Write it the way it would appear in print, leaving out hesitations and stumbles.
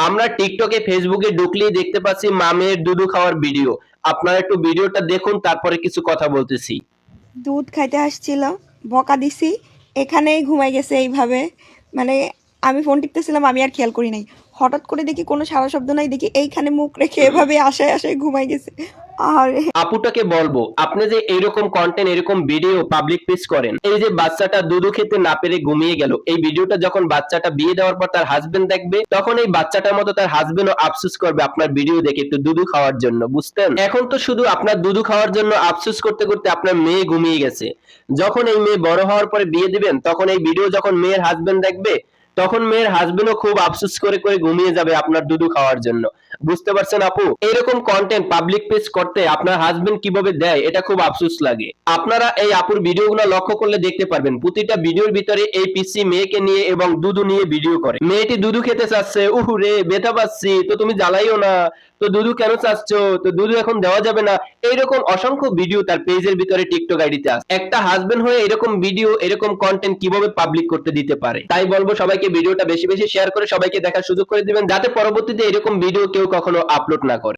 আমরা টিকটকে ফেসবুকে ঢুকলেই দেখতে পাচ্ছি মামের দুধু খাওয়ার ভিডিও। আপনারা একটু ভিডিওটা দেখুন, তারপরে কিছু কথা বলতেছি। দুধ খাইতে আসছিল, বকা দিছি, এখানেই ঘুমাই গেছে এইভাবে। মানে আমি ফোন টিপতেছিলাম, আমি আর খেয়াল করি নাই। হঠাৎ করে দেখি কোনো সারা শব্দ নাই, দেখি এইখানে মুখ রেখে এভাবে আশায় আশায় ঘুমাই গেছে। আর আপুটাকে বলবো, আপনি যে এইরকম কন্টেন্ট এরকম ভিডিও পাবলিক পেজ করেন, এই যে বাচ্চাটা দুধু খেতে না পেরে ঘুমিয়ে গেল, এই ভিডিওটা যখন বাচ্চাটা বিয়ে দেওয়ার পর তার হাজবেন্ড দেখবে, তখন এই বাচ্চাটার মতো তার হাজবেন্ডও আফসোস করবে আপনার ভিডিও দেখে একটু দুধু খাওয়ার জন্য, বুঝতেন? এখন তো শুধু আপনার দুধু খাওয়ার জন্য আফসোস করতে করতে আপনার মেয়ে ঘুমিয়ে গেছে। যখন এই মেয়ে বড় হওয়ার পরে বিয়ে দিবেন, তখন এই ভিডিও যখন মেয়ের হাজবেন্ড দেখবে, তখন মেয়ের হাজবেন্ডও খুব আফসোস করে করে ঘুমিয়ে যাবে আপনার দুধু খাওয়ার জন্য। বুঝতে পারছেন আপু? এরকম কন্টেন্ট পাবলিক পেজ করতে আপনার হাজবেন্ড কিভাবে দেয়, এটা খুব আফসোস লাগে। আপনারা এই আপুর ভিডিওগুলো লক্ষ্য করলে দেখতে পারবেন, প্রতিটা ভিডিওর ভিতরে এই পিসি মেয়েকে নিয়ে এবং দুধু নিয়ে ভিডিও করে। মেয়েটি দুধু খেতে চাচ্ছে, উহু রে ব্যথা পাচ্ছি, তো তুমি জ্বালাইও না, তো দুধু কেন চাচ্ছ, তো দুধু এখন দেওয়া যাবে না। এইরকম অসংখ্য ভিডিও তার পেজের ভিতরে টিকটক আইডিতে আছে। একটা হাজবেন্ড হয়ে এরকম ভিডিও এরকম কন্টেন্ট কিভাবে পাবলিক করতে দিতে পারে? তাই বলবো সবাইকে ভিডিওটা বেশি বেশি শেয়ার করে সবাইকে দেখার সুযোগ করে দিবেন, যাতে পরবর্তীতে এরকম ভিডিও কেউ কখনো আপলোড না করে।